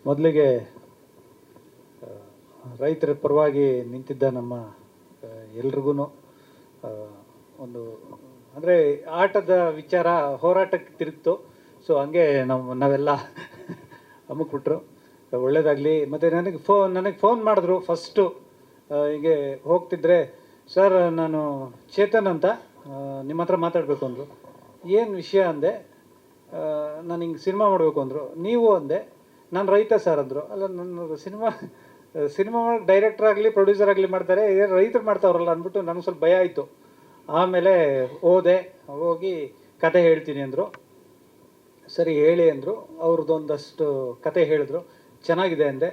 ಮೊದಲಿಗೆ ರೈತರ ಪರವಾಗಿ ನಿಂತಿದ್ದ ನಮ್ಮ ಎಲ್ರಿಗೂ ಒಂದು ಅಂದರೆ ಆಟದ ವಿಚಾರ ಹೋರಾಟಕ್ಕೆ ತಿರುಗ್ತು. ಸೊ ಹಂಗೆ ನಾವೆಲ್ಲ ಅಮ್ಮಕ್ಬಿಟ್ರು. ಒಳ್ಳೇದಾಗಲಿ. ಮತ್ತು ನನಗೆ ಫೋನ್ ಮಾಡಿದ್ರು ಫಸ್ಟು. ಹೀಗೆ ಹೋಗ್ತಿದ್ರೆ, ಸರ್ ನಾನು ಚೇತನ್ ಅಂತ ನಿಮ್ಮ ಹತ್ರ ಮಾತಾಡಬೇಕು ಅಂದರು. ಏನು ವಿಷಯ ಅಂದೆ. ನಾನು ಹಿಂಗೆ ಸಿನಿಮಾ ಮಾಡಬೇಕು ಅಂದರು. ನೀವು ಅಂದೆ. ನಾನು ರೈತ ಸರ್ ಅಂದರು. ಅಲ್ಲ, ನನ್ನ ಸಿನಿಮಾ ಡೈರೆಕ್ಟರ್ ಆಗಲಿ ಪ್ರೊಡ್ಯೂಸರ್ ಆಗಲಿ ಮಾಡ್ತಾರೆ, ಏನು ರೈತರು ಮಾಡ್ತಾವ್ರಲ್ಲ ಅಂದ್ಬಿಟ್ಟು ನನಗೆ ಸ್ವಲ್ಪ ಭಯ ಆಯಿತು. ಆಮೇಲೆ ಹೋಗಿ ಕತೆ ಹೇಳ್ತೀನಿ ಅಂದರು. ಸರಿ ಹೇಳಿ ಅಂದರು. ಅವ್ರದ್ದೊಂದಷ್ಟು ಕತೆ ಹೇಳಿದ್ರು. ಚೆನ್ನಾಗಿದೆ ಅಂದೆ.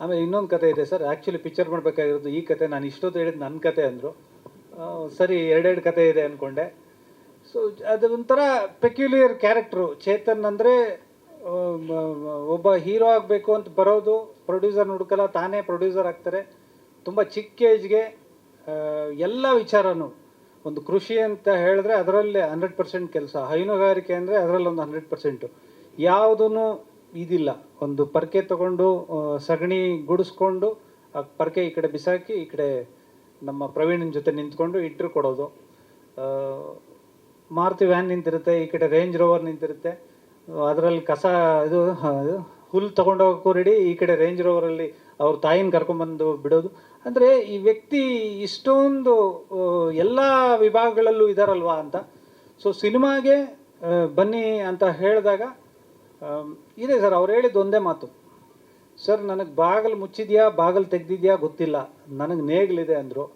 ಆಮೇಲೆ ಇನ್ನೊಂದು ಕತೆ ಇದೆ ಸರ್, ಆ್ಯಕ್ಚುಲಿ ಪಿಕ್ಚರ್ ಮಾಡಬೇಕಾಗಿರೋದು ಈ ಕತೆ, ನಾನು ಇಷ್ಟೊತ್ತು ಹೇಳಿದ್ದು ನನ್ನ ಕತೆ ಅಂದರು. ಸರಿ, ಎರಡೆರಡು ಕತೆ ಇದೆ ಅಂದ್ಕೊಂಡೆ. ಸೊ ಅದು ಒಂಥರ ಪೆಕ್ಯುಲಿಯರ್ ಕ್ಯಾರೆಕ್ಟ್ರು. ಚೇತನ್ ಅಂದರೆ ಒಬ್ಬ ಹೀರೋ ಆಗಬೇಕು ಅಂತ ಬರೋದು, ಪ್ರೊಡ್ಯೂಸರ್ ಹುಡುಕಲ್ಲ, ತಾನೇ ಪ್ರೊಡ್ಯೂಸರ್ ಆಗ್ತಾರೆ. ತುಂಬ ಚಿಕ್ಕ ಏಜ್ಗೆ ಎಲ್ಲ ವಿಚಾರನೂ, ಒಂದು ಕೃಷಿ ಅಂತ ಹೇಳಿದ್ರೆ ಅದರಲ್ಲೇ 100% ಕೆಲಸ, ಹೈನುಗಾರಿಕೆ ಅಂದರೆ ಅದರಲ್ಲೊಂದು 100%. ಯಾವುದೂ ಇದಿಲ್ಲ. ಒಂದು ಪರ್ಕೆ ತೊಗೊಂಡು ಸಗಣಿ ಗುಡಿಸ್ಕೊಂಡು ಆ ಪರ್ಕೆ ಈ ಕಡೆ ಬಿಸಾಕಿ ಈ ಕಡೆ ನಮ್ಮ ಪ್ರವೀಣನ ಜೊತೆ ನಿಂತ್ಕೊಂಡು ಇಟ್ಟರು ಕೊಡೋದು. ಮಾರುತಿ ವ್ಯಾನ್ ನಿಂತಿರುತ್ತೆ, ಈ ಕಡೆ ರೇಂಜ್ ರೋವರ್ ನಿಂತಿರುತ್ತೆ, ಅದರಲ್ಲಿ ಕಸ ಇದು ಹುಲ್ಲು ತೊಗೊಂಡೋಗೋಕ್ಕೂ ರೆಡಿ, ಈ ಕಡೆ ರೇಂಜ್ ರೋವರಲ್ಲಿ ಅವ್ರ ತಾಯಿನ ಕರ್ಕೊಂಬಂದು ಬಿಡೋದು. ಅಂದರೆ ಈ ವ್ಯಕ್ತಿ ಇಷ್ಟೊಂದು ಎಲ್ಲ ವಿಭಾಗಗಳಲ್ಲೂ ಇದ್ದಾರಲ್ವಾ ಅಂತ. ಸೊ ಸಿನಿಮಾಗೆ ಬನ್ನಿ ಅಂತ ಹೇಳಿದಾಗ ಇದೆ ಸರ್, ಅವ್ರು ಹೇಳಿದ್ದು ಒಂದೇ ಮಾತು, ಸರ್ ನನಗೆ ಬಾಗಿಲು ಮುಚ್ಚಿದೆಯಾ ಬಾಗಿಲು ತೆಗ್ದಿದೆಯಾ ಗೊತ್ತಿಲ್ಲ, ನನಗೆ ನೇಗ್ಲಿದೆ ಅಂದರು.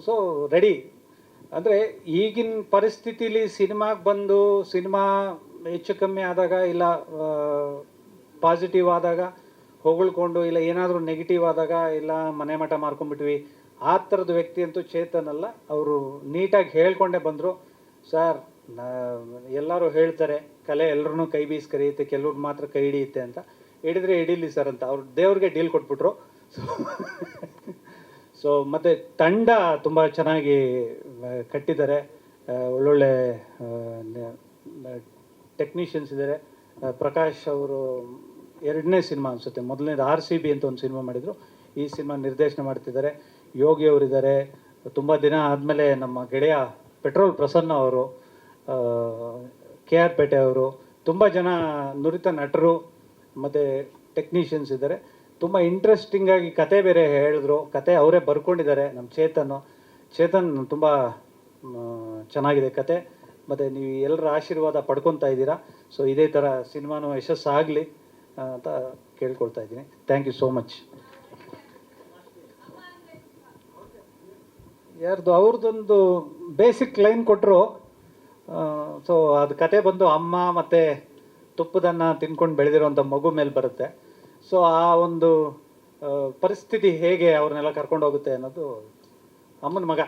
So ready. ಅಂದರೆ ಈಗಿನ ಪರಿಸ್ಥಿತಿಲಿ ಸಿನಿಮಾಗೆ ಬಂದು ಸಿನಿಮಾ ಹೆಚ್ಚು ಕಮ್ಮಿ ಆದಾಗ, ಇಲ್ಲ ಪಾಸಿಟಿವ್ ಆದಾಗ ಹೊಗಳ್ಕೊಂಡು, ಇಲ್ಲ ಏನಾದರೂ ನೆಗೆಟಿವ್ ಆದಾಗ, ಇಲ್ಲ ಮನೆ ಮಠ ಮಾರ್ಕೊಂಡ್ಬಿಟ್ವಿ, ಆ ಥರದ ವ್ಯಕ್ತಿ ಅಂತೂ ಚೇತನ್ ಅಲ್ಲ. ಅವರು ನೀಟಾಗಿ ಹೇಳ್ಕೊಂಡೇ ಬಂದರು. ಸರ್ ಎಲ್ಲರೂ ಹೇಳ್ತಾರೆ ಕಲೆ ಎಲ್ಲರೂ ಕೈ ಬೀಸಿ ಕರೆಯುತ್ತೆ, ಕೆಲವ್ರಿಗೆ ಮಾತ್ರ ಕೈ ಹಿಡಿಯುತ್ತೆ ಅಂತ. ಹಿಡಿದ್ರೆ ಹಿಡೀಲಿ ಸರ್ ಅಂತ ಅವ್ರು ದೇವ್ರಿಗೆ ಡೀಲ್ ಕೊಟ್ಬಿಟ್ರು. ಸೊ ಮತ್ತು ತಂಡ ತುಂಬ ಚೆನ್ನಾಗಿ ಕಟ್ಟಿದ್ದಾರೆ. ಒಳ್ಳೊಳ್ಳೆ ಟೆಕ್ನಿಷಿಯನ್ಸ್ ಇದ್ದಾರೆ. ಪ್ರಕಾಶ್ ಅವರು ಎರಡನೇ ಸಿನಿಮಾ ಅನಿಸುತ್ತೆ, ಮೊದಲನೇದು RCB ಅಂತ ಒಂದು ಸಿನಿಮಾ ಮಾಡಿದರು. ಈ ಸಿನಿಮಾ ನಿರ್ದೇಶನ ಮಾಡ್ತಿದ್ದಾರೆ. ಯೋಗಿ ಅವರಿದ್ದಾರೆ. ತುಂಬ ದಿನ ಆದಮೇಲೆ ನಮ್ಮ ಗೆಳೆಯ ಪೆಟ್ರೋಲ್ ಪ್ರಸನ್ನ ಅವರು, KR ಪೇಟೆ ಅವರು, ತುಂಬ ಜನ ನುರಿತ ನಟರು ಮತ್ತು ಟೆಕ್ನಿಷಿಯನ್ಸ್ ಇದ್ದಾರೆ. ತುಂಬ ಇಂಟ್ರೆಸ್ಟಿಂಗಾಗಿ ಕತೆ ಬೇರೆ ಹೇಳಿದ್ರು. ಕತೆ ಅವರೇ ಬರ್ಕೊಂಡಿದ್ದಾರೆ ನಮ್ಮ ಚೇತನ್. ತುಂಬ ಚೆನ್ನಾಗಿದೆ ಕತೆ. ಮತ್ತು ನೀವು ಎಲ್ಲರ ಆಶೀರ್ವಾದ ಪಡ್ಕೊತಾ ಇದ್ದೀರಾ. ಸೊ ಇದೇ ಥರ ಸಿನಿಮಾನು ಯಶಸ್ಸಾಗಲಿ ಅಂತ ಕೇಳ್ಕೊಳ್ತಾ ಇದ್ದೀನಿ. Thank you so much. ಯಾರ್ದು ಅವ್ರದ್ದೊಂದು ಬೇಸಿಕ್ ಲೈನ್ ಕೊಟ್ಟರು. ಸೊ ಅದು ಕತೆ ಬಂದು ಅಮ್ಮ ಮತ್ತು ತುಪ್ಪದನ್ನು ತಿನ್ಕೊಂಡು ಬೆಳೆದಿರೋಂಥ ಮಗು ಮೇಲೆ ಬರುತ್ತೆ. ಸೊ ಆ ಒಂದು ಪರಿಸ್ಥಿತಿ ಹೇಗೆ ಅವ್ರನ್ನೆಲ್ಲ ಕರ್ಕೊಂಡು ಹೋಗುತ್ತೆ ಅನ್ನೋದು ಅಮ್ಮನ ಮಗ.